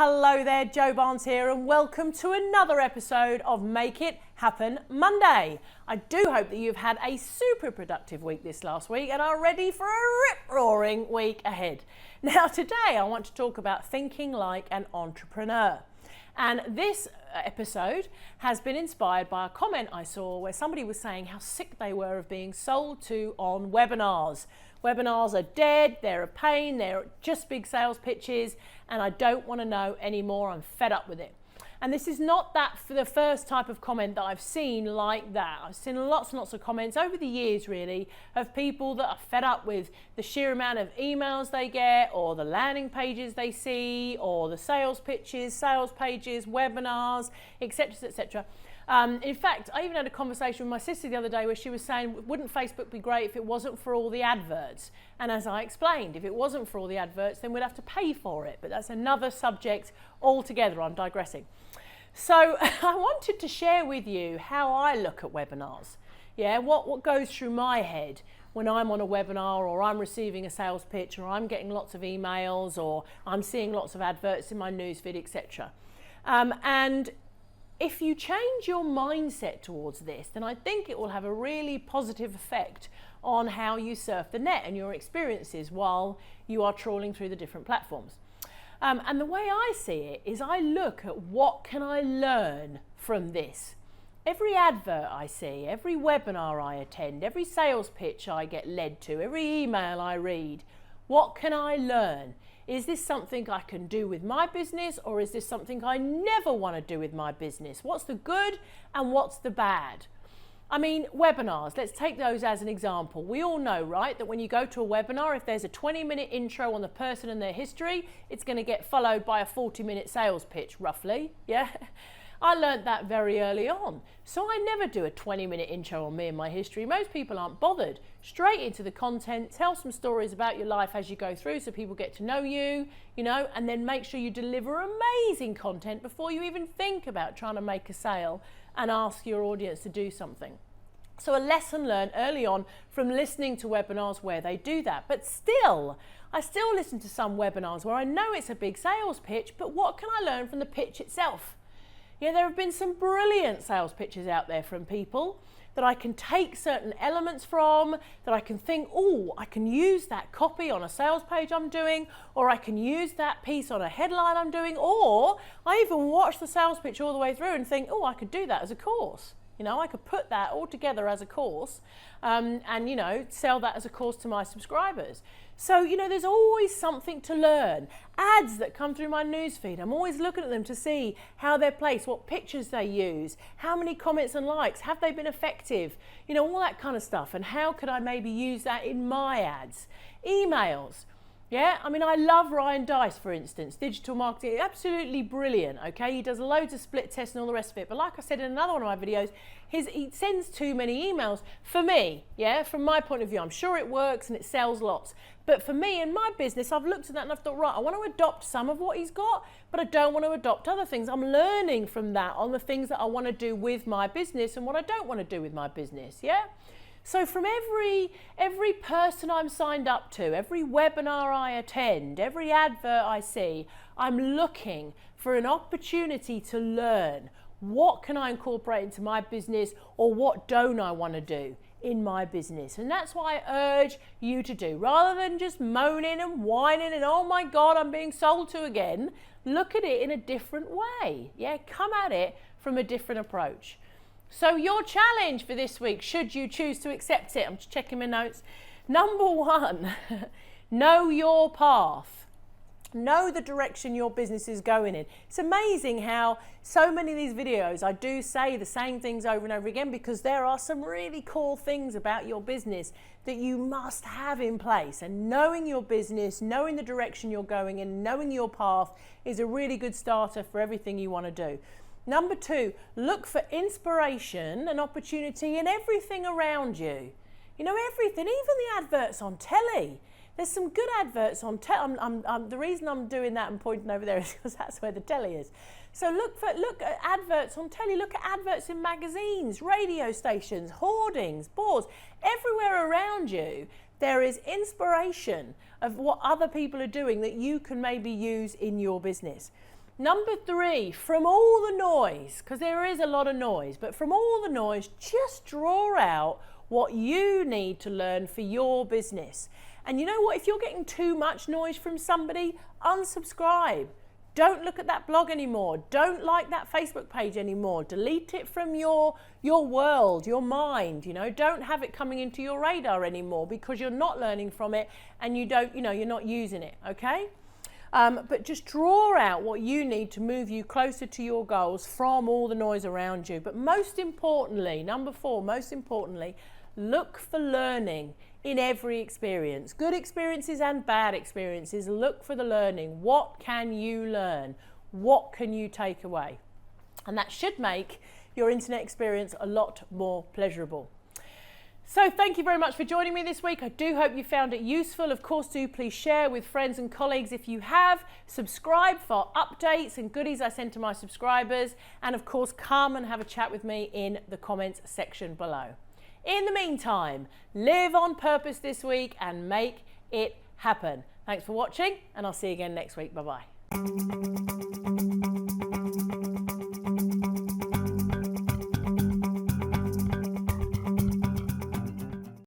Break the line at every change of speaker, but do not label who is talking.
Hello there, Joe Barnes here, and welcome to another episode of Make It Happen Monday. I do hope that you've had a super productive week this last week and are ready for a rip-roaring week ahead. Now today I want to talk about thinking like an entrepreneur. And this episode has been inspired by a comment I saw where somebody was saying how sick they were of being sold to on webinars. Webinars are dead, they're a pain, they're just big sales pitches, and I don't want to know anymore. I'm fed up with it. And this is not that for the first type of comment that I've seen like that. I've seen lots and lots of comments over the years really of people that are fed up with the sheer amount of emails they get, or the landing pages they see, or the sales pitches, sales pages, webinars, etc., etc. In fact, I even had a conversation with my sister the other day where she was saying, wouldn't Facebook be great if it wasn't for all the adverts? And as I explained, if it wasn't for all the adverts, then we'd have to pay for it. But that's another subject altogether. I'm digressing. So I wanted to share with you how I look at webinars. Yeah, what goes through my head when I'm on a webinar, or I'm receiving a sales pitch, or I'm getting lots of emails, or I'm seeing lots of adverts in my newsfeed, etc. And if you change your mindset towards this, then I think it will have a really positive effect on how you surf the net and your experiences while you are trawling through the different platforms. And the way I see it is I look at what can I learn from this. Every advert I see, every webinar I attend, every sales pitch I get led to, every email I read, what can I learn? Is this something I can do with my business, or is this something I never want to do with my business? What's the good and what's the bad? I mean, webinars, let's take those as an example. We all know, right, that when you go to a webinar, if there's a 20-minute intro on the person and their history, it's going to get followed by a 40-minute sales pitch, roughly, yeah? I learned that very early on. So I never do a 20-minute intro on me and my history. Most people aren't bothered. Straight into the content, tell some stories about your life as you go through so people get to know you, and then make sure you deliver amazing content before you even think about trying to make a sale and ask your audience to do something. So a lesson learned early on from listening to webinars where they do that. But still, I still listen to some webinars where I know it's a big sales pitch, but what can I learn from the pitch itself? Yeah, there have been some brilliant sales pitches out there from people that I can take certain elements from, that I can think, oh, I can use that copy on a sales page I'm doing, or I can use that piece on a headline I'm doing, or I even watch the sales pitch all the way through and think, oh, I could do that as a course. I could put that all together as a course and, sell that as a course to my subscribers. So, there's always something to learn. Ads that come through my newsfeed, I'm always looking at them to see how they're placed, what pictures they use, how many comments and likes, have they been effective, all that kind of stuff. And how could I maybe use that in my ads? Emails. Yeah, I mean, I love Ryan Dice, for instance, digital marketing, absolutely brilliant, okay? He does loads of split tests and all the rest of it. But like I said in another one of my videos, he sends too many emails for me, yeah? From my point of view, I'm sure it works and it sells lots. But for me and my business, I've looked at that and I've thought, right, I want to adopt some of what he's got, but I don't want to adopt other things. I'm learning from that on the things that I want to do with my business and what I don't want to do with my business, yeah? So from every person I'm signed up to, every webinar I attend, every advert I see, I'm looking for an opportunity to learn. What can I incorporate into my business, or what don't I want to do in my business? And that's what I urge you to do. Rather than just moaning and whining and, oh my God, I'm being sold to again, look at it in a different way. Yeah, come at it from a different approach. So your challenge for this week, should you choose to accept it, I'm just checking my notes. Number one, know your path. Know the direction your business is going in. It's amazing how so many of these videos, I do say the same things over and over again, because there are some really cool things about your business that you must have in place. And knowing your business, knowing the direction you're going in, knowing your path is a really good starter for everything you want to do. Number two, look for inspiration and opportunity in everything around you. Everything, even the adverts on telly. There's some good adverts on telly. The reason I'm doing that and pointing over there is because that's where the telly is. So look at adverts on telly, look at adverts in magazines, radio stations, hoardings, boards. Everywhere around you, there is inspiration of what other people are doing that you can maybe use in your business. Number 3, from all the noise, because there is a lot of noise, but from all the noise, just draw out what you need to learn for your business. And you know what? If you're getting too much noise from somebody, unsubscribe. Don't look at that blog anymore. Don't like that Facebook page anymore. Delete it from your world, your mind. Don't have it coming into your radar anymore because you're not learning from it and you're not using it, okay? But just draw out what you need to move you closer to your goals from all the noise around you. But most importantly, number 4, most importantly, look for learning in every experience. Good experiences and bad experiences. Look for the learning. What can you learn? What can you take away? And that should make your internet experience a lot more pleasurable. So thank you very much for joining me this week. I do hope you found it useful. Of course, do please share with friends and colleagues if you have. Subscribe for updates and goodies I send to my subscribers. And of course, come and have a chat with me in the comments section below. In the meantime, live on purpose this week and make it happen. Thanks for watching, and I'll see you again next week. Bye-bye.